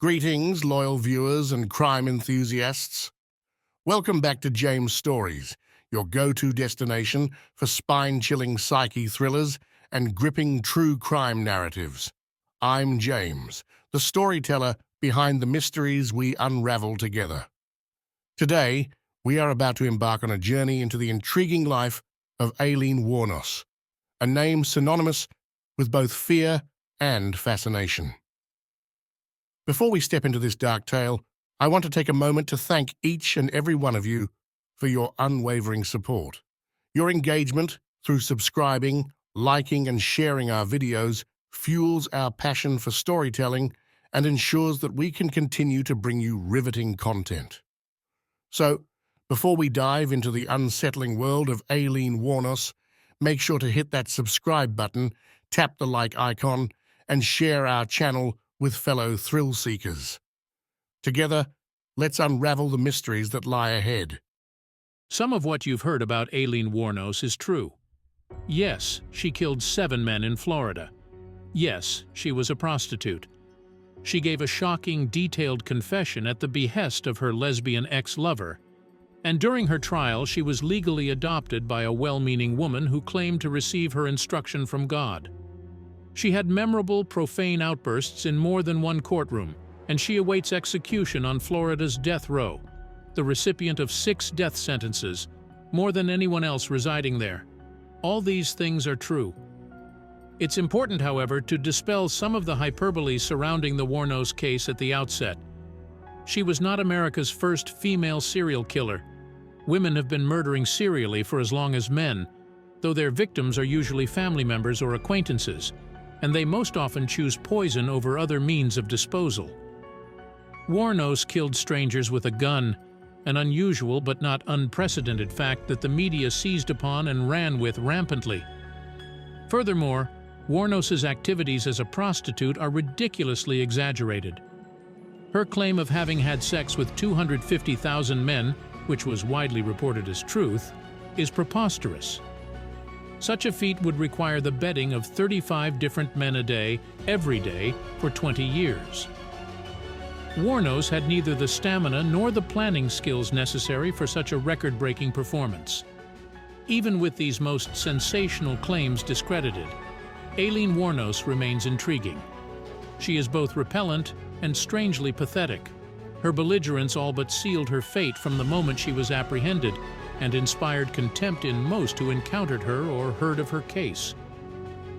Greetings, loyal viewers and crime enthusiasts. Welcome back to James Stories, your go-to destination for spine-chilling psyche thrillers and gripping true crime narratives. I'm James, the storyteller behind the mysteries we unravel together. Today, we are about to embark on a journey into the intriguing life of Aileen Wuornos, a name synonymous with both fear and fascination. Before we step into this dark tale, I want to take a moment to thank each and every one of you for your unwavering support. Your engagement through subscribing, liking, and sharing our videos fuels our passion for storytelling and ensures that we can continue to bring you riveting content. So, before we dive into the unsettling world of Aileen Wuornos, make sure to hit that subscribe button, tap the like icon, and share our channel with fellow thrill seekers. Together, let's unravel the mysteries that lie ahead. Some of what you've heard about Aileen Wuornos is true. Yes, she killed 7 men in Florida. Yes, she was a prostitute. She gave a shocking, detailed confession at the behest of her lesbian ex-lover. And during her trial, she was legally adopted by a well-meaning woman who claimed to receive her instruction from God. She had memorable, profane outbursts in more than one courtroom, and she awaits execution on Florida's death row, the recipient of 6 death sentences, more than anyone else residing there. All these things are true. It's important, however, to dispel some of the hyperbole surrounding the Wuornos case at the outset. She was not America's first female serial killer. Women have been murdering serially for as long as men, though their victims are usually family members or acquaintances, and they most often choose poison over other means of disposal. Wuornos killed strangers with a gun, an unusual but not unprecedented fact that the media seized upon and ran with rampantly. Furthermore, Wuornos's activities as a prostitute are ridiculously exaggerated. Her claim of having had sex with 250,000 men, which was widely reported as truth, is preposterous. Such a feat would require the bedding of 35 different men a day, every day, for 20 years. Wuornos had neither the stamina nor the planning skills necessary for such a record-breaking performance. Even with these most sensational claims discredited, Aileen Wuornos remains intriguing. She is both repellent and strangely pathetic. Her belligerence all but sealed her fate from the moment she was apprehended, and inspired contempt in most who encountered her or heard of her case.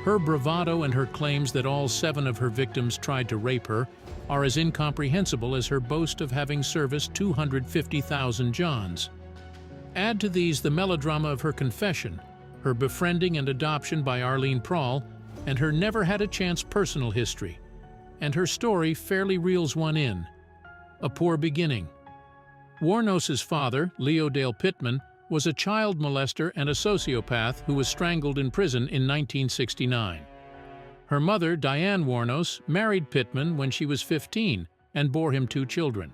Her bravado and her claims that all 7 of her victims tried to rape her are as incomprehensible as her boast of having serviced 250,000 Johns. Add to these the melodrama of her confession, her befriending and adoption by Arlene Prawl, and her never-had-a-chance personal history. And her story fairly reels one in. A poor beginning. Wuornos's father, Leo Dale Pittman, was a child molester and a sociopath who was strangled in prison in 1969. Her mother, Diane Wuornos, married Pittman when she was 15 and bore him 2 children.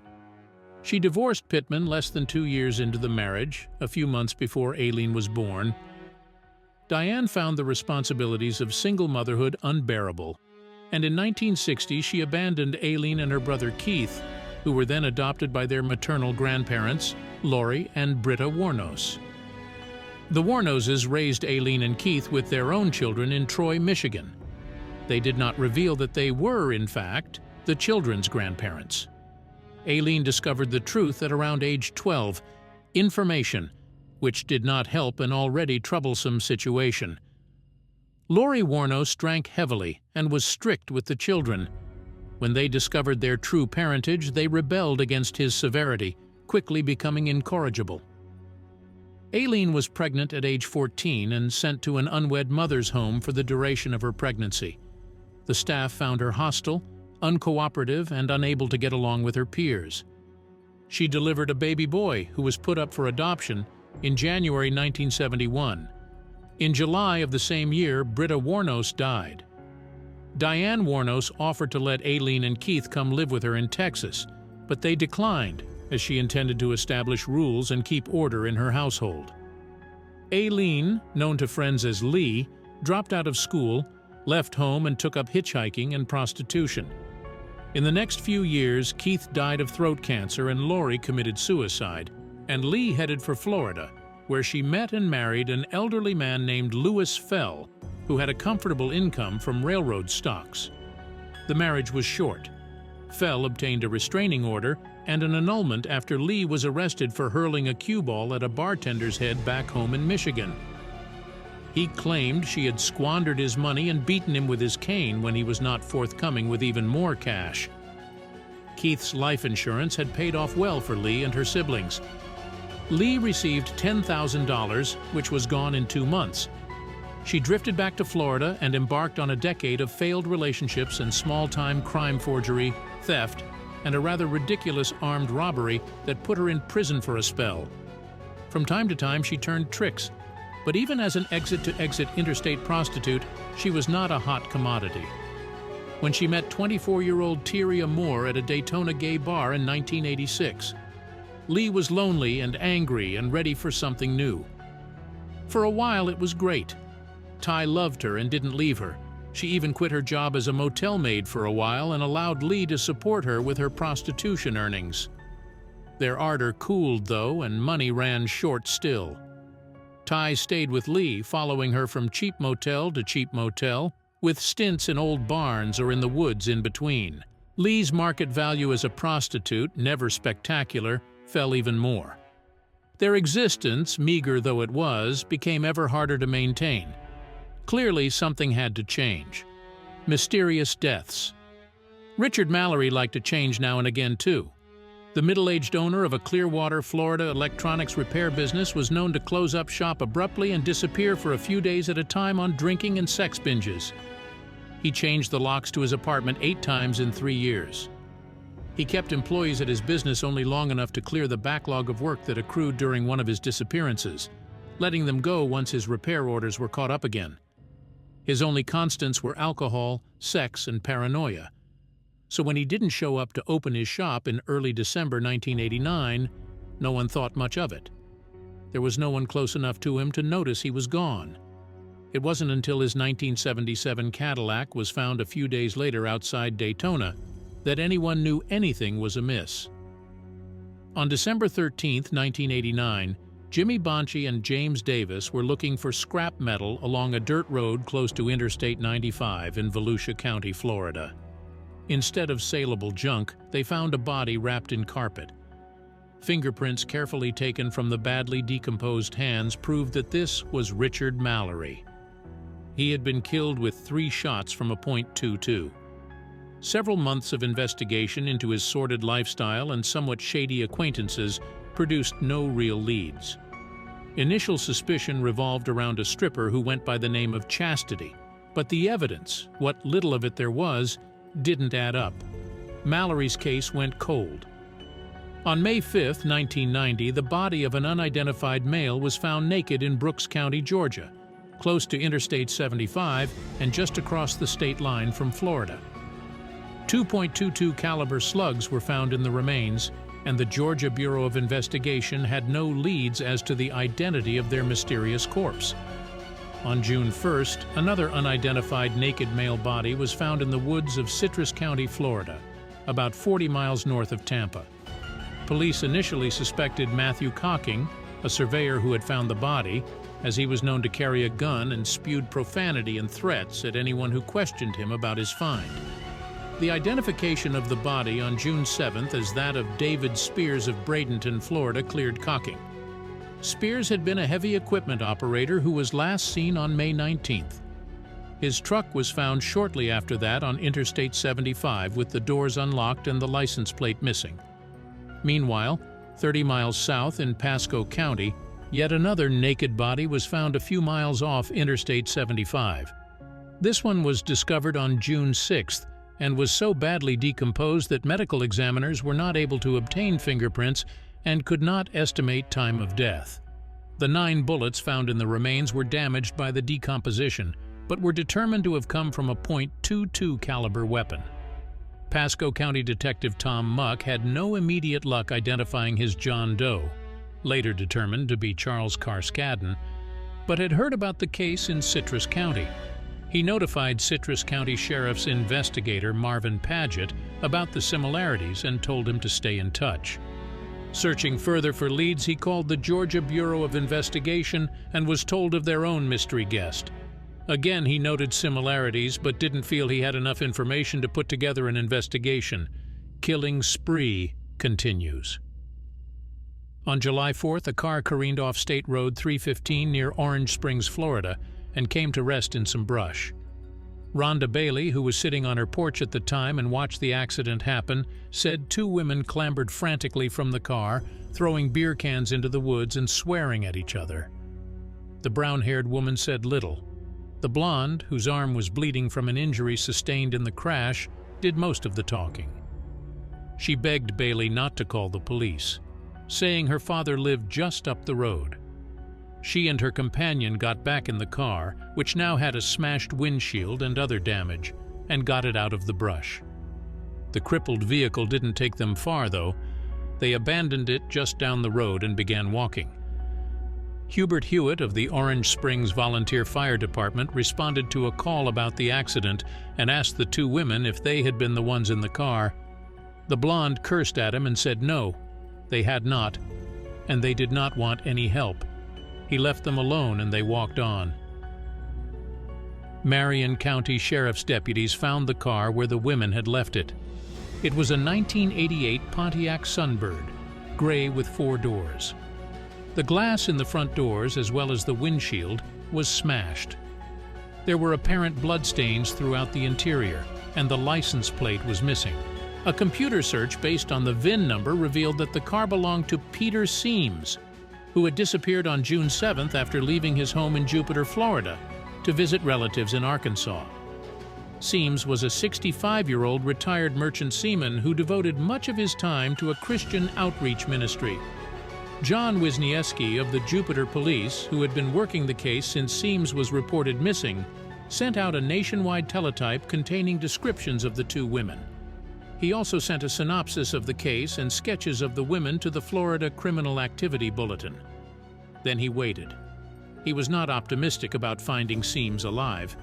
She divorced Pittman less than 2 years into the marriage, a few months before Aileen was born. Diane found the responsibilities of single motherhood unbearable, and in 1960 she abandoned Aileen and her brother Keith, who were then adopted by their maternal grandparents, Lori and Britta Wuornos. The Wuornoses raised Aileen and Keith with their own children in Troy, Michigan. They did not reveal that they were, in fact, the children's grandparents. Aileen discovered the truth at around age 12, information, which did not help an already troublesome situation. Lori Wuornos drank heavily and was strict with the children. When they discovered their true parentage, they rebelled against his severity, quickly becoming incorrigible. Aileen was pregnant at age 14 and sent to an unwed mother's home for the duration of her pregnancy. The staff found her hostile, uncooperative, and unable to get along with her peers. She delivered a baby boy who was put up for adoption in January 1971. In July of the same year, Britta Wuornos died. Diane Wuornos offered to let Aileen and Keith come live with her in Texas, but they declined, as she intended to establish rules and keep order in her household. Aileen, known to friends as Lee, dropped out of school, left home and took up hitchhiking and prostitution. In the next few years, Keith died of throat cancer and Lori committed suicide, and Lee headed for Florida, where she met and married an elderly man named Lewis Fell, who had a comfortable income from railroad stocks. The marriage was short. Fell obtained a restraining order and an annulment after Lee was arrested for hurling a cue ball at a bartender's head back home in Michigan. He claimed she had squandered his money and beaten him with his cane when he was not forthcoming with even more cash. Keith's life insurance had paid off well for Lee and her siblings. Lee received $10,000, which was gone in 2 months. She drifted back to Florida and embarked on a decade of failed relationships and small-time crime forgery, theft, and a rather ridiculous armed robbery that put her in prison for a spell. From time to time, she turned tricks. But even as an exit-to-exit interstate prostitute, she was not a hot commodity. When she met 24-year-old Tyria Moore at a Daytona gay bar in 1986, Lee was lonely and angry and ready for something new. For a while, it was great. Ty loved her and didn't leave her. She even quit her job as a motel maid for a while and allowed Lee to support her with her prostitution earnings. Their ardor cooled, though, and money ran short still. Ty stayed with Lee, following her from cheap motel to cheap motel, with stints in old barns or in the woods in between. Lee's market value as a prostitute, never spectacular, fell even more. Their existence, meager though it was, became ever harder to maintain. Clearly, something had to change. Mysterious deaths. Richard Mallory liked to change now and again, too. The middle-aged owner of a Clearwater, Florida electronics repair business was known to close up shop abruptly and disappear for a few days at a time on drinking and sex binges. He changed the locks to his apartment 8 times in 3 years. He kept employees at his business only long enough to clear the backlog of work that accrued during one of his disappearances, letting them go once his repair orders were caught up again. His only constants were alcohol, sex, and paranoia. So when he didn't show up to open his shop in early December 1989, no one thought much of it. There was no one close enough to him to notice he was gone. It wasn't until his 1977 Cadillac was found a few days later outside Daytona that anyone knew anything was amiss. On December 13, 1989, Jimmy Bonci and James Davis were looking for scrap metal along a dirt road close to Interstate 95 in Volusia County, Florida. Instead of saleable junk, they found a body wrapped in carpet. Fingerprints carefully taken from the badly decomposed hands proved that this was Richard Mallory. He had been killed with 3 shots from a .22. Several months of investigation into his sordid lifestyle and somewhat shady acquaintances produced no real leads. Initial suspicion revolved around a stripper who went by the name of Chastity, but the evidence, what little of it there was, didn't add up. Mallory's case went cold. On May 5, 1990, the body of an unidentified male was found naked in Brooks County, Georgia, close to Interstate 75 and just across the state line from Florida. 2.22 caliber slugs were found in the remains, and the Georgia Bureau of Investigation had no leads as to the identity of their mysterious corpse. On June 1st, another unidentified naked male body was found in the woods of Citrus County, Florida, about 40 miles north of Tampa. Police initially suspected Matthew Cocking, a surveyor who had found the body, as he was known to carry a gun and spewed profanity and threats at anyone who questioned him about his find. The identification of the body on June 7th as that of David Spears of Bradenton, Florida, cleared Cocking. Spears had been a heavy equipment operator who was last seen on May 19th. His truck was found shortly after that on Interstate 75 with the doors unlocked and the license plate missing. Meanwhile, 30 miles south in Pasco County, yet another naked body was found a few miles off Interstate 75. This one was discovered on June 6th and was so badly decomposed that medical examiners were not able to obtain fingerprints and could not estimate time of death. The 9 bullets found in the remains were damaged by the decomposition, but were determined to have come from a .22 caliber weapon. Pasco County Detective Tom Muck had no immediate luck identifying his John Doe, later determined to be Charles Carskaddan, but had heard about the case in Citrus County. He notified Citrus County Sheriff's investigator Marvin Paget about the similarities and told him to stay in touch. Searching further for leads, he called the Georgia Bureau of Investigation and was told of their own mystery guest. Again, he noted similarities but didn't feel he had enough information to put together an investigation. Killing spree continues. On July 4th, a car careened off State Road 315 near Orange Springs, Florida, and came to rest in some brush. Rhonda Bailey, who was sitting on her porch at the time and watched the accident happen, said two women clambered frantically from the car, throwing beer cans into the woods and swearing at each other. The brown-haired woman said little. The blonde, whose arm was bleeding from an injury sustained in the crash, did most of the talking. She begged Bailey not to call the police, saying her father lived just up the road. She and her companion got back in the car, which now had a smashed windshield and other damage, and got it out of the brush. The crippled vehicle didn't take them far, though. They abandoned it just down the road and began walking. Hubert Hewitt of the Orange Springs Volunteer Fire Department responded to a call about the accident and asked the two women if they had been the ones in the car. The blonde cursed at him and said no, they had not, and they did not want any help. He left them alone and they walked on. Marion County Sheriff's deputies found the car where the women had left it. It was a 1988 Pontiac Sunbird, gray with 4 doors. The glass in the front doors, as well as the windshield, was smashed. There were apparent bloodstains throughout the interior, and the license plate was missing. A computer search based on the VIN number revealed that the car belonged to Peter Siems, who had disappeared on June 7th after leaving his home in Jupiter, Florida, to visit relatives in Arkansas. Siems was a 65-year-old retired merchant seaman who devoted much of his time to a Christian outreach ministry. John Wisniewski of the Jupiter Police, who had been working the case since Siems was reported missing, sent out a nationwide teletype containing descriptions of the two women. He also sent a synopsis of the case and sketches of the women to the Florida Criminal Activity Bulletin. Then he waited. He was not optimistic about finding Siems alive.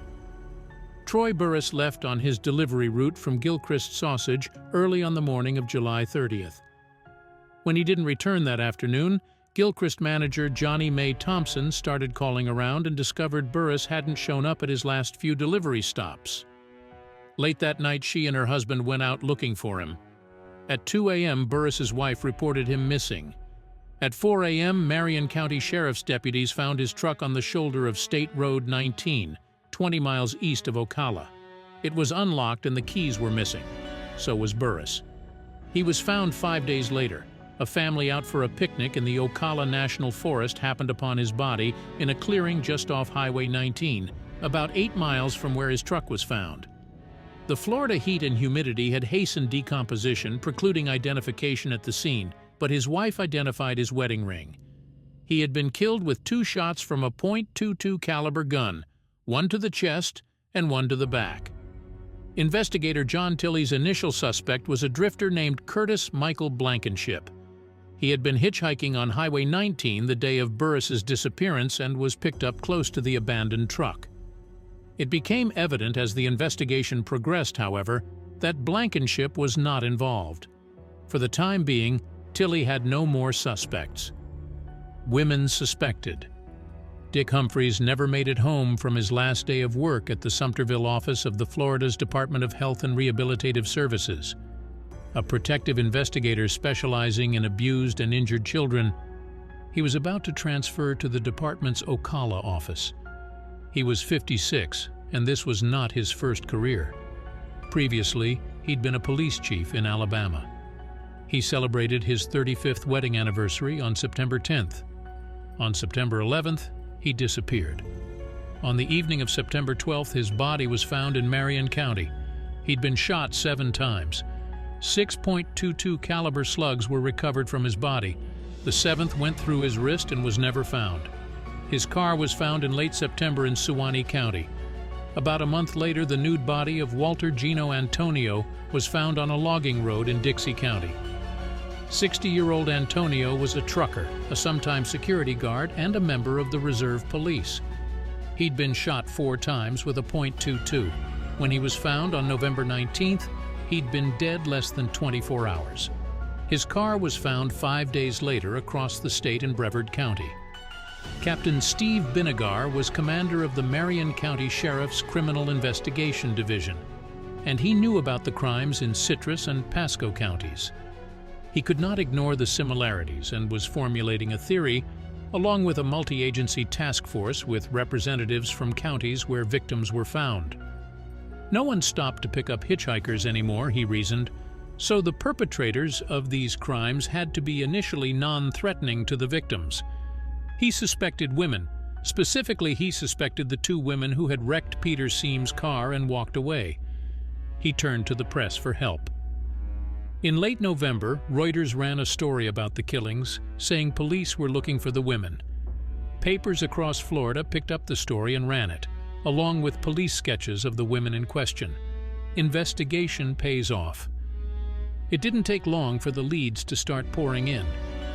Troy Buress left on his delivery route from Gilchrist Sausage early on the morning of July 30th. When he didn't return that afternoon, Gilchrist manager Johnny May Thompson started calling around and discovered Buress hadn't shown up at his last few delivery stops. Late that night, she and her husband went out looking for him. At 2 a.m., Buress's wife reported him missing. At 4 a.m., Marion County Sheriff's deputies found his truck on the shoulder of State Road 19, 20 miles east of Ocala. It was unlocked and the keys were missing. So was Buress. He was found 5 days later. A family out for a picnic in the Ocala National Forest happened upon his body in a clearing just off Highway 19, about 8 miles from where his truck was found. The Florida heat and humidity had hastened decomposition, precluding identification at the scene, but his wife identified his wedding ring. He had been killed with 2 shots from a .22 caliber gun, one to the chest and one to the back. Investigator John Tilley's initial suspect was a drifter named Curtis Michael Blankenship. He had been hitchhiking on Highway 19 the day of Buress's disappearance and was picked up close to the abandoned truck. It became evident as the investigation progressed, however, that Blankenship was not involved. For the time being, Tilley had no more suspects. Women suspected. Dick Humphreys never made it home from his last day of work at the Sumterville office of the Florida's Department of Health and Rehabilitative Services. A protective investigator specializing in abused and injured children, he was about to transfer to the department's Ocala office. He was 56, and this was not his first career. Previously, he'd been a police chief in Alabama. He celebrated his 35th wedding anniversary on September 10th. On September 11th, he disappeared. On the evening of September 12th, his body was found in Marion County. He'd been shot 7 times. 6.22 caliber slugs were recovered from his body. The 7th went through his wrist and was never found. His car was found in late September in Suwannee County. About a month later, the nude body of Walter Gino Antonio was found on a logging road in Dixie County. 60-year-old Antonio was a trucker, a sometime security guard, and a member of the Reserve Police. He'd been shot 4 times with a .22. When he was found on November 19th, he'd been dead less than 24 hours. His car was found 5 days later across the state in Brevard County. Captain Steve Binigar was commander of the Marion County Sheriff's Criminal Investigation Division, and he knew about the crimes in Citrus and Pasco counties. He could not ignore the similarities and was formulating a theory, along with a multi-agency task force with representatives from counties where victims were found. No one stopped to pick up hitchhikers anymore, he reasoned, so the perpetrators of these crimes had to be initially non-threatening to the victims. He suspected women. Specifically, he suspected the 2 women who had wrecked Peter Siems' car and walked away. He turned to the press for help. In late November, Reuters ran a story about the killings, saying police were looking for the women. Papers across Florida picked up the story and ran it, along with police sketches of the women in question. Investigation pays off. It didn't take long for the leads to start pouring in,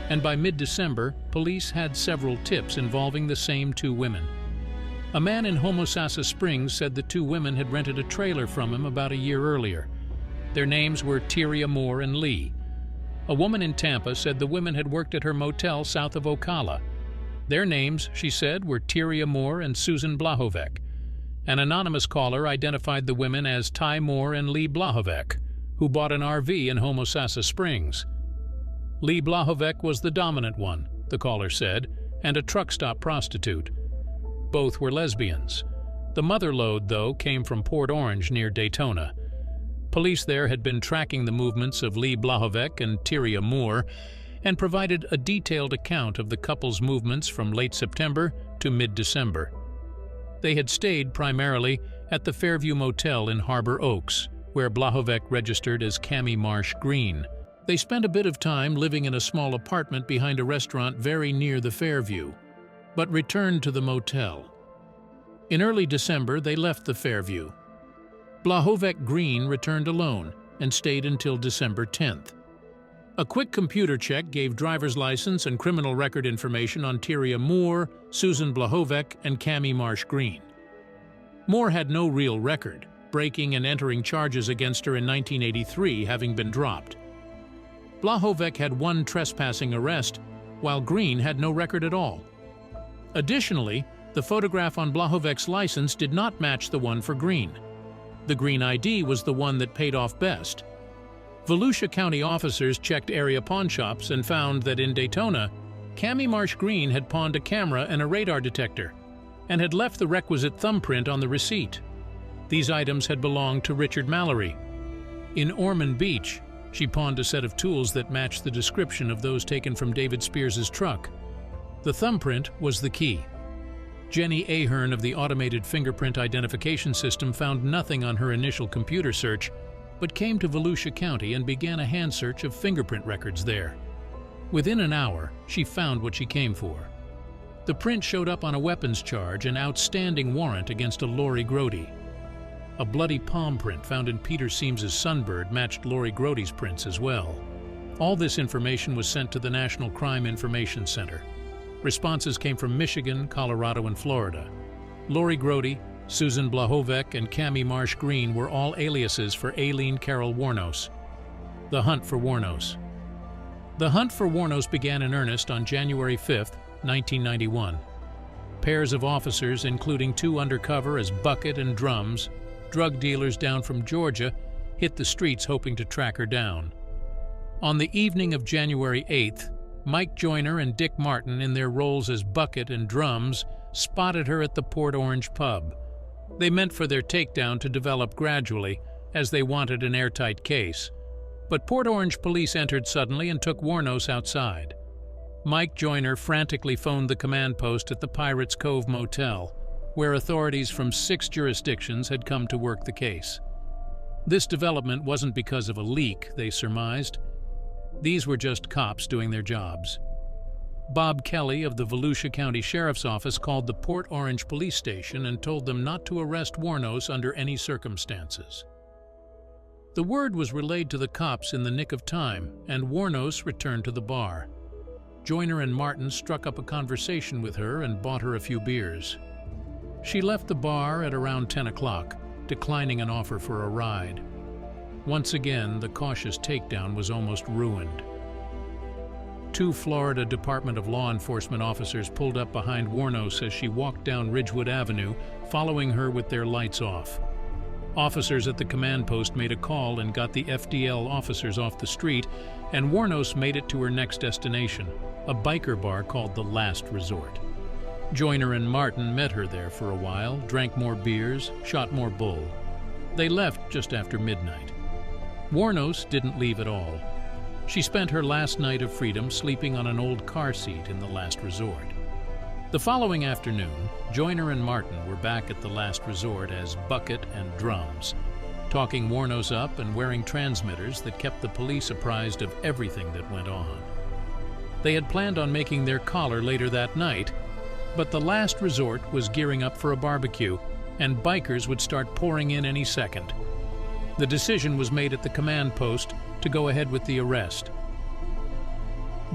and by mid-December, police had several tips involving the same 2 women. A man in Homosassa Springs said the 2 women had rented a trailer from him about a year earlier. Their names were Tyria Moore and Lee. A woman in Tampa said the women had worked at her motel south of Ocala. Their names, she said, were Tyria Moore and Susan Blahovec. An anonymous caller identified the women as Ty Moore and Lee Blahovec, who bought an RV in Homosassa Springs. Lee Blahovec was the dominant one, the caller said, and a truck stop prostitute. Both were lesbians. The mother lode, though, came from Port Orange near Daytona. Police there had been tracking the movements of Lee Blahovec and Tyria Moore and provided a detailed account of the couple's movements from late September to mid-December. They had stayed primarily at the Fairview Motel in Harbor Oaks, where Blahovec registered as Cammie Marsh Green. They spent a bit of time living in a small apartment behind a restaurant very near the Fairview, but returned to the motel. In early December, they left the Fairview. Blahovec Green returned alone and stayed until December 10th. A quick computer check gave driver's license and criminal record information on Tyria Moore, Susan Blahovec, and Cammie Marsh Green. Moore had no real record, breaking and entering charges against her in 1983 having been dropped. Blahovec had 1 trespassing arrest, while Green had no record at all. Additionally, the photograph on Blahovec's license did not match the one for Green. The Green ID was the one that paid off best. Volusia County officers checked area pawnshops and found that in Daytona, Cammie Marsh Green had pawned a camera and a radar detector, and had left the requisite thumbprint on the receipt. These items had belonged to Richard Mallory. In Ormond Beach, she pawned a set of tools that matched the description of those taken from David Spears's truck. The thumbprint was the key. Jenny Ahern of the Automated Fingerprint Identification System found nothing on her initial computer search, but came to Volusia County and began a hand search of fingerprint records there. Within an hour, she found what she came for. The print showed up on a weapons charge and outstanding warrant against a Lori Grody. A bloody palm print found in Peter Siems's Sunbird matched Lori Grody's prints as well. All this information was sent to the National Crime Information Center. Responses came from Michigan, Colorado, and Florida. Lori Grody, Susan Blahovec, and Cammie Marsh Green were all aliases for Aileen Carol Wuornos. The hunt for Wuornos. The hunt for Wuornos began in earnest on January 5, 1991. Pairs of officers, including 2 undercover as Bucket and Drums, drug dealers down from Georgia, hit the streets hoping to track her down. On the evening of January 8th, Mike Joyner and Dick Martin, in their roles as Bucket and Drums, spotted her at the Port Orange pub. They meant for their takedown to develop gradually, as they wanted an airtight case. But Port Orange police entered suddenly and took Wuornos outside. Mike Joyner frantically phoned the command post at the Pirates Cove Motel, where authorities from 6 jurisdictions had come to work the case. This development wasn't because of a leak, they surmised. These were just cops doing their jobs. Bob Kelly of the Volusia County Sheriff's Office called the Port Orange Police Station and told them not to arrest Wuornos under any circumstances. The word was relayed to the cops in the nick of time, and Wuornos returned to the bar. Joyner and Martin struck up a conversation with her and bought her a few beers. She left the bar at around 10 o'clock, declining an offer for a ride. Once again, the cautious takedown was almost ruined. 2 Florida Department of Law Enforcement officers pulled up behind Wuornos as she walked down Ridgewood Avenue, following her with their lights off. Officers at the command post made a call and got the FDL officers off the street, and Wuornos made it to her next destination, a biker bar called The Last Resort. Joyner and Martin met her there for a while, drank more beers, shot more bull. They left just after midnight. Wuornos didn't leave at all. She spent her last night of freedom sleeping on an old car seat in The Last Resort. The following afternoon, Joyner and Martin were back at The Last Resort as Bucket and Drums, talking Wuornos up and wearing transmitters that kept the police apprised of everything that went on. They had planned on making their collar later that night, but The Last Resort was gearing up for a barbecue, and bikers would start pouring in any second. The decision was made at the command post to go ahead with the arrest.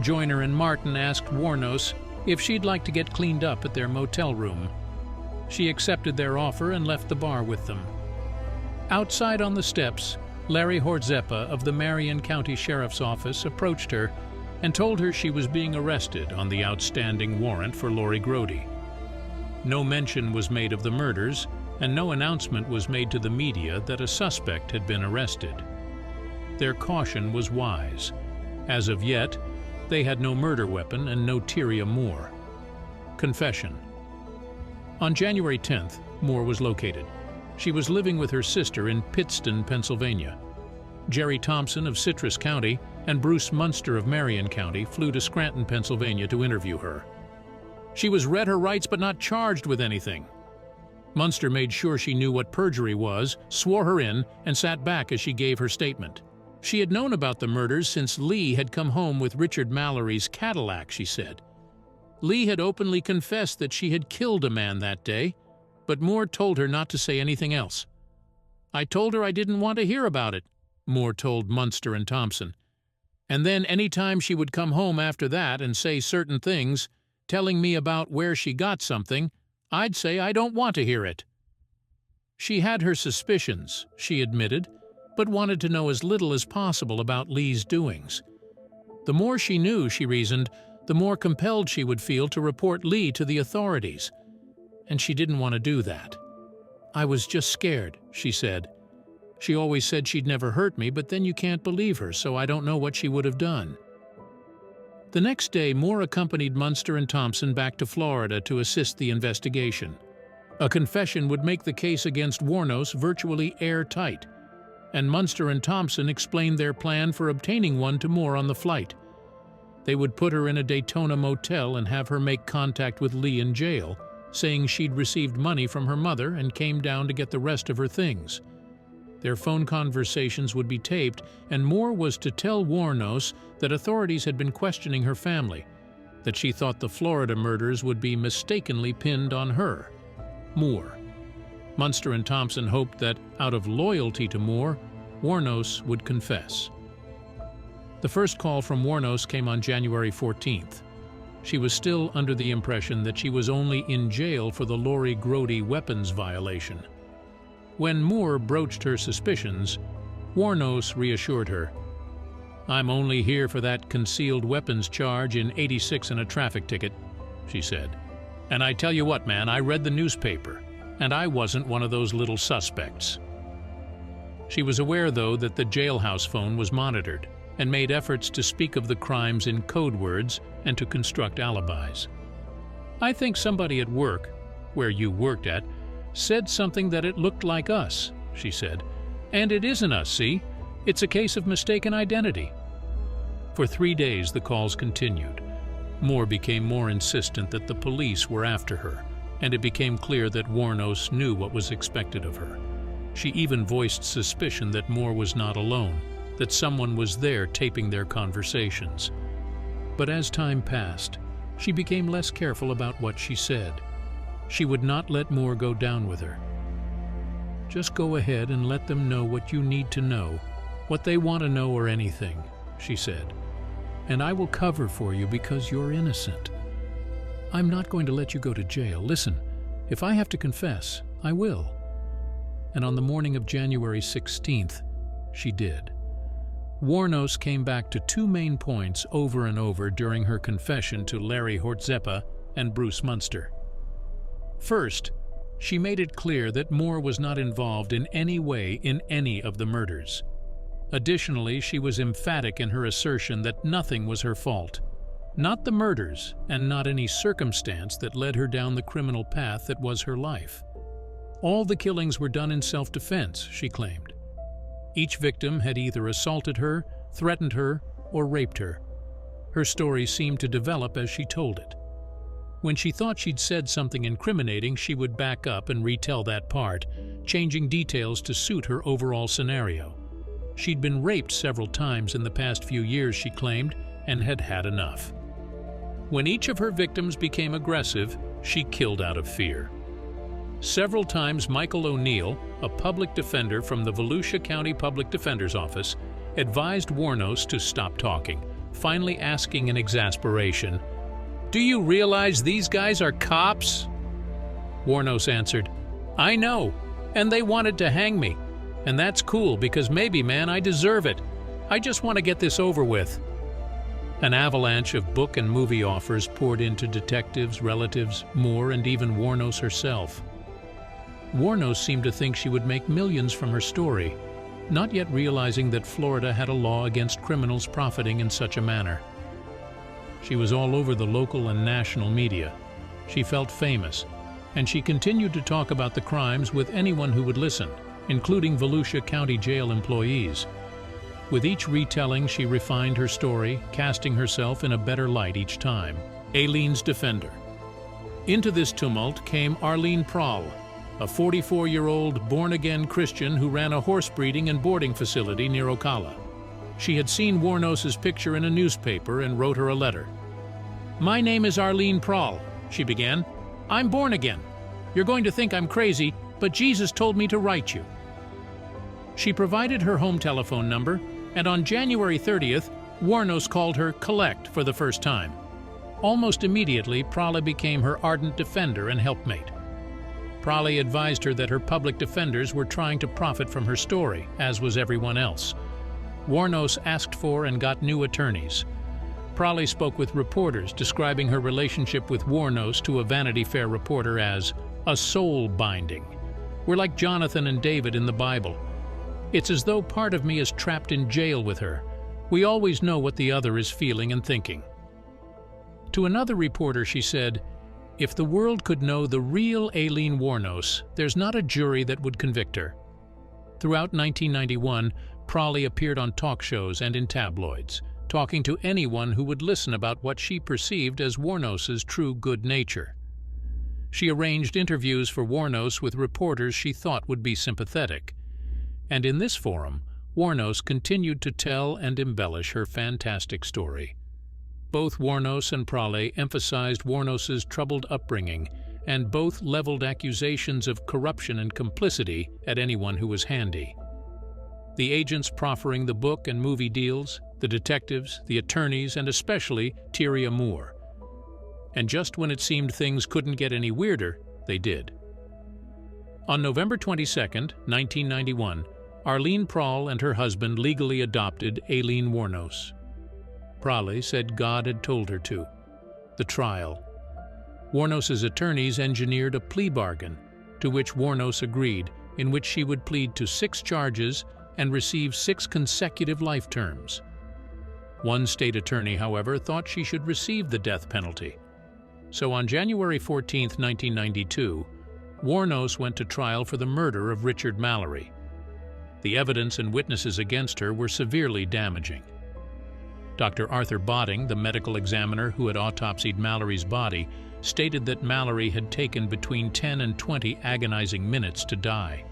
Joyner and Martin asked Wuornos if she'd like to get cleaned up at their motel room. She accepted their offer and left the bar with them. Outside on the steps, Larry Horzeppa of the Marion County Sheriff's Office approached her and told her she was being arrested on the outstanding warrant for Lori Grody. No mention was made of the murders, and no announcement was made to the media that a suspect had been arrested. Their caution was wise. As of yet, they had no murder weapon and no Tyria Moore. Confession. On January 10th, Moore was located. She was living with her sister in Pittston, Pennsylvania. Jerry Thompson of Citrus County and Bruce Munster of Marion County flew to Scranton, Pennsylvania to interview her. She was read her rights but not charged with anything. Munster made sure she knew what perjury was, swore her in, and sat back as she gave her statement. She had known about the murders since Lee had come home with Richard Mallory's Cadillac, she said. Lee had openly confessed that she had killed a man that day, but Moore told her not to say anything else. "I told her I didn't want to hear about it," Moore told Munster and Thompson. "And then any time she would come home after that and say certain things, telling me about where she got something, I'd say I don't want to hear it." She had her suspicions, she admitted, but wanted to know as little as possible about Lee's doings. The more she knew, she reasoned, the more compelled she would feel to report Lee to the authorities. And she didn't want to do that. "I was just scared," she said. "She always said she'd never hurt me, but then you can't believe her, so I don't know what she would have done." The next day, Moore accompanied Munster and Thompson back to Florida to assist the investigation. A confession would make the case against Wuornos virtually airtight, and Munster and Thompson explained their plan for obtaining one to Moore on the flight. They would put her in a Daytona motel and have her make contact with Lee in jail, saying she'd received money from her mother and came down to get the rest of her things. Their phone conversations would be taped, and Moore was to tell Wuornos that authorities had been questioning her family, that she thought the Florida murders would be mistakenly pinned on her, Moore. Munster and Thompson hoped that, out of loyalty to Moore, Wuornos would confess. The first call from Wuornos came on January 14th. She was still under the impression that she was only in jail for the Lori Grody weapons violation. When Moore broached her suspicions, Wuornos reassured her. "I'm only here for that concealed weapons charge in '86 and a traffic ticket," she said. "And I tell you what, man, I read the newspaper, and I wasn't one of those little suspects." She was aware, though, that the jailhouse phone was monitored, and made efforts to speak of the crimes in code words and to construct alibis. "I think somebody at work, where you worked at, said something that it looked like us," she said. "And it isn't us, see? It's a case of mistaken identity." For 3 days the calls continued. Moore became more insistent that the police were after her, and it became clear that Wuornos knew what was expected of her. She even voiced suspicion that Moore was not alone, that someone was there taping their conversations. But as time passed, she became less careful about what she said. She would not let Moore go down with her. "Just go ahead and let them know what you need to know, what they want to know or anything," she said. "And I will cover for you because you're innocent. I'm not going to let you go to jail. Listen, If I have to confess, I will. And on the morning of January 16th, she did. Wuornos came back to two main points over and over during her confession to Larry Hortzeppa and Bruce Munster. First, she made it clear that Moore was not involved in any way in any of the murders. Additionally, she was emphatic in her assertion that nothing was her fault. Not the murders, and not any circumstance that led her down the criminal path that was her life. All the killings were done in self-defense, she claimed. Each victim had either assaulted her, threatened her, or raped her. Her story seemed to develop as she told it. When she thought she'd said something incriminating, she would back up and retell that part, changing details to suit her overall scenario. She'd been raped several times in the past few years, she claimed, and had had enough. When each of her victims became aggressive, she killed out of fear. Several times, Michael O'Neill, a public defender from the Volusia County Public Defender's Office, advised Wuornos to stop talking, finally asking in exasperation, "Do you realize these guys are cops?" Wuornos answered, "I know, and they wanted to hang me. And that's cool because maybe, man, I deserve it. I just want to get this over with." An avalanche of book and movie offers poured into detectives, relatives, Moore, and even Wuornos herself. Wuornos seemed to think she would make millions from her story, not yet realizing that Florida had a law against criminals profiting in such a manner. She was all over the local and national media. She felt famous, and she continued to talk about the crimes with anyone who would listen, including Volusia County Jail employees. With each retelling, she refined her story, casting herself in a better light each time. Aileen's defender. Into this tumult came Arlene Prahl, a 44-year-old born-again Christian who ran a horse breeding and boarding facility near Ocala. She had seen Wuornos's picture in a newspaper and wrote her a letter. "My name is Arlene Prahl," she began. "I'm born again. You're going to think I'm crazy, but Jesus told me to write you." She provided her home telephone number, and on January 30th, Wuornos called her collect for the first time. Almost immediately, Prahl became her ardent defender and helpmate. Prahl advised her that her public defenders were trying to profit from her story, as was everyone else. Wuornos asked for and got new attorneys. Prahl spoke with reporters, describing her relationship with Wuornos to a Vanity Fair reporter as a soul binding. "We're like Jonathan and David in the Bible. It's as though part of me is trapped in jail with her. We always know what the other is feeling and thinking." To another reporter, she said, "If the world could know the real Aileen Wuornos, there's not a jury that would convict her." Throughout 1991, Prahl appeared on talk shows and in tabloids, talking to anyone who would listen about what she perceived as Wuornos's true good nature. She arranged interviews for Wuornos with reporters she thought would be sympathetic. And in this forum, Wuornos continued to tell and embellish her fantastic story. Both Wuornos and Prahl emphasized Wuornos's troubled upbringing, and both leveled accusations of corruption and complicity at anyone who was handy. The agents proffering the book and movie deals, the detectives, the attorneys, and especially Tyria Moore. And just when it seemed things couldn't get any weirder, they did. On November 22, 1991, Arlene Prahl and her husband legally adopted Aileen Wuornos. Prahl said God had told her to. The trial. Wuornos's attorneys engineered a plea bargain, to which Wuornos agreed, in which she would plead to 6 charges and receive 6 consecutive life terms. One state attorney, however, thought she should receive the death penalty. So on January 14, 1992, Wuornos went to trial for the murder of Richard Mallory. The evidence and witnesses against her were severely damaging. Dr. Arthur Botting, the medical examiner who had autopsied Mallory's body, stated that Mallory had taken between 10 and 20 agonizing minutes to die.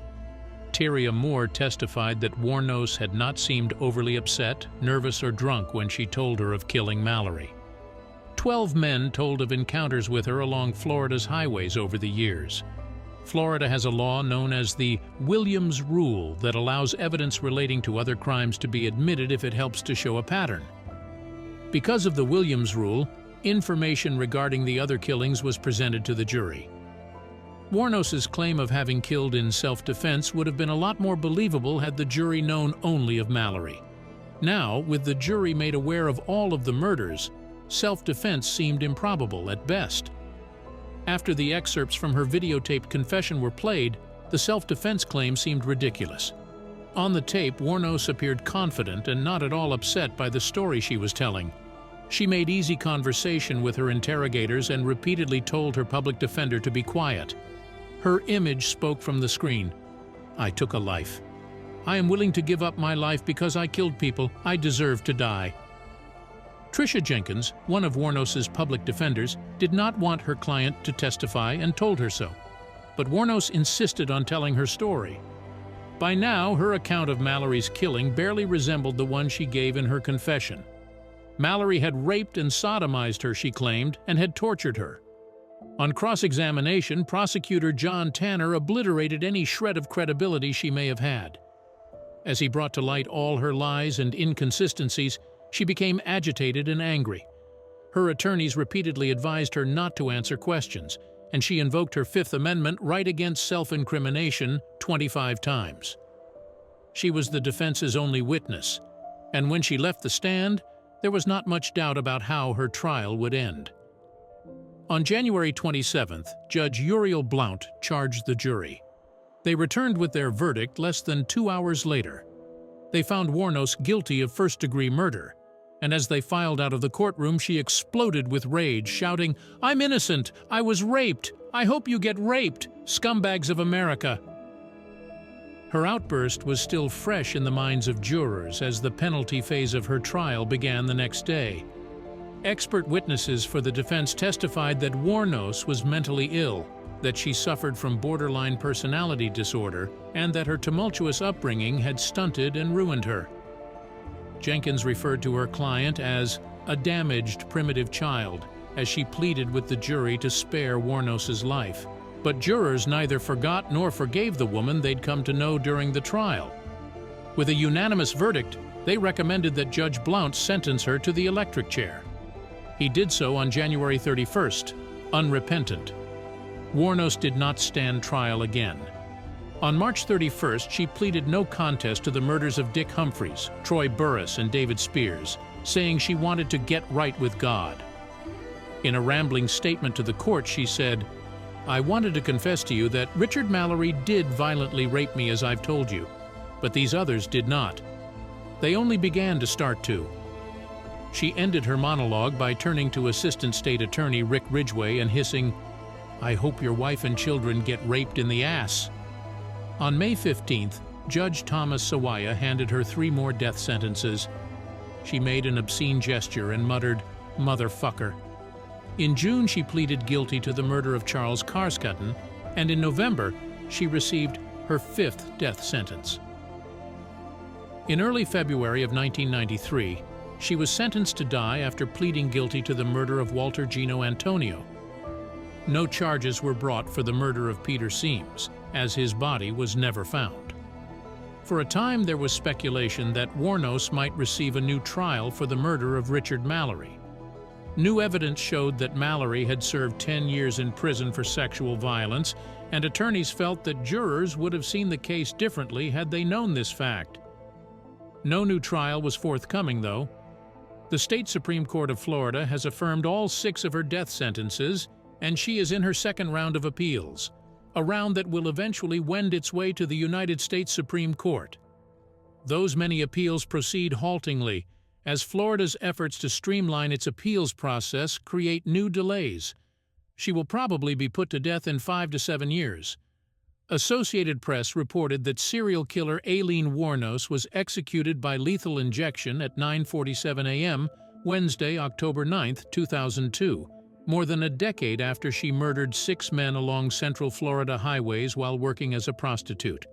Tyria Moore testified that Wuornos had not seemed overly upset, nervous, or drunk when she told her of killing Mallory. 12 men told of encounters with her along Florida's highways over the years. Florida has a law known as the Williams Rule that allows evidence relating to other crimes to be admitted if it helps to show a pattern. Because of the Williams Rule, information regarding the other killings was presented to the jury. Wuornos's claim of having killed in self-defense would have been a lot more believable had the jury known only of Mallory. Now, with the jury made aware of all of the murders, self-defense seemed improbable at best. After the excerpts from her videotaped confession were played, the self-defense claim seemed ridiculous. On the tape, Wuornos appeared confident and not at all upset by the story she was telling. She made easy conversation with her interrogators and repeatedly told her public defender to be quiet. Her image spoke from the screen. "I took a life. I am willing to give up my life because I killed people. I deserve to die." Tricia Jenkins, one of Wuornos's public defenders, did not want her client to testify and told her so. But Wuornos insisted on telling her story. By now, her account of Mallory's killing barely resembled the one she gave in her confession. Mallory had raped and sodomized her, she claimed, and had tortured her. On cross-examination, prosecutor John Tanner obliterated any shred of credibility she may have had. As he brought to light all her lies and inconsistencies, she became agitated and angry. Her attorneys repeatedly advised her not to answer questions, and she invoked her Fifth Amendment right against self-incrimination 25 times. She was the defense's only witness, and when she left the stand, there was not much doubt about how her trial would end. On January 27th, Judge Uriel Blount charged the jury. They returned with their verdict less than 2 hours later. They found Wuornos guilty of first-degree murder, and as they filed out of the courtroom, she exploded with rage, shouting, "I'm innocent! I was raped! I hope you get raped, scumbags of America!" Her outburst was still fresh in the minds of jurors as the penalty phase of her trial began the next day. Expert witnesses for the defense testified that Wuornos was mentally ill, that she suffered from borderline personality disorder, and that her tumultuous upbringing had stunted and ruined her. Jenkins referred to her client as a damaged, primitive child, as she pleaded with the jury to spare Wuornos's life. But jurors neither forgot nor forgave the woman they'd come to know during the trial. With a unanimous verdict, they recommended that Judge Blount sentence her to the electric chair. He did so on January 31st, unrepentant. Wuornos did not stand trial again. On March 31st, she pleaded no contest to the murders of Dick Humphreys, Troy Buress, and David Spears, saying she wanted to get right with God. In a rambling statement to the court, she said, "I wanted to confess to you that Richard Mallory did violently rape me as I've told you, but these others did not. They only began to start to." She ended her monologue by turning to Assistant State Attorney Rick Ridgway and hissing, "I hope your wife and children get raped in the ass." On May 15th, Judge Thomas Sawaya handed her 3 more death sentences. She made an obscene gesture and muttered, "Motherfucker." In June, she pleaded guilty to the murder of Charles Carskaddan, and in November, she received her 5th death sentence. In early February of 1993, she was sentenced to die after pleading guilty to the murder of Walter Gino Antonio. No charges were brought for the murder of Peter Siems, as his body was never found. For a time, there was speculation that Wuornos might receive a new trial for the murder of Richard Mallory. New evidence showed that Mallory had served 10 years in prison for sexual violence, and attorneys felt that jurors would have seen the case differently had they known this fact. No new trial was forthcoming, though. The State Supreme Court of Florida has affirmed all 6 of her death sentences, and she is in her 2nd round of appeals, a round that will eventually wend its way to the United States Supreme Court. Those many appeals proceed haltingly, as Florida's efforts to streamline its appeals process create new delays. She will probably be put to death in 5 to 7 years. Associated Press reported that serial killer Aileen Wuornos was executed by lethal injection at 9:47 a.m. Wednesday, October 9, 2002, more than a decade after she murdered 6 men along Central Florida highways while working as a prostitute.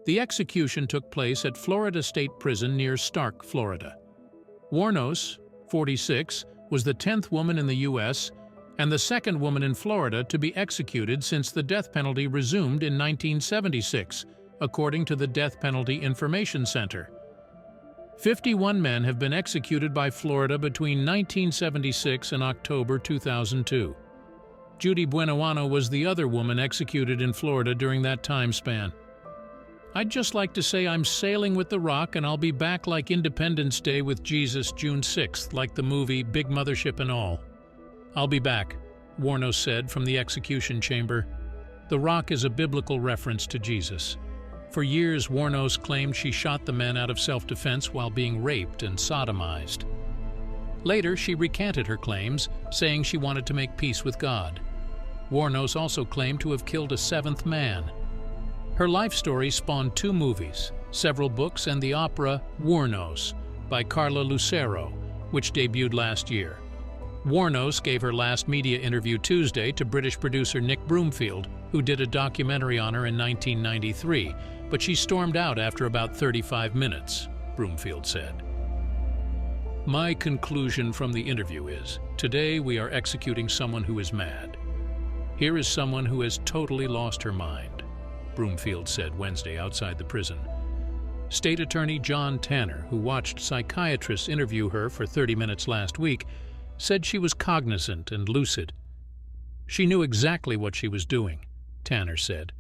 The execution took place at Florida State Prison near Stark, Florida. Wuornos, 46, was the 10th woman in the U.S. and the 2nd woman in Florida to be executed since the death penalty resumed in 1976, according to the Death Penalty Information Center. 51 men have been executed by Florida between 1976 and October 2002. Judy Buenoano was the other woman executed in Florida during that time span. I'd just like to say I'm sailing with the Rock, and I'll be back like Independence Day with Jesus June 6th, like the movie Big Mothership and all. I'll be back, Wuornos said from the execution chamber. The Rock is a biblical reference to Jesus. For years, Wuornos claimed she shot the men out of self-defense while being raped and sodomized. Later, she recanted her claims, saying she wanted to make peace with God. Wuornos also claimed to have killed a seventh man. Her life story spawned 2 movies, several books, and the opera Wuornos by Carla Lucero, which debuted last year. Wuornos gave her last media interview Tuesday to British producer Nick Broomfield, who did a documentary on her in 1993, but she stormed out after about 35 minutes, Broomfield said. My conclusion from the interview is, today we are executing someone who is mad. Here is someone who has totally lost her mind, Broomfield said Wednesday outside the prison. State Attorney John Tanner, who watched psychiatrists interview her for 30 minutes last week, said she was cognizant and lucid. She knew exactly what she was doing, Tanner said.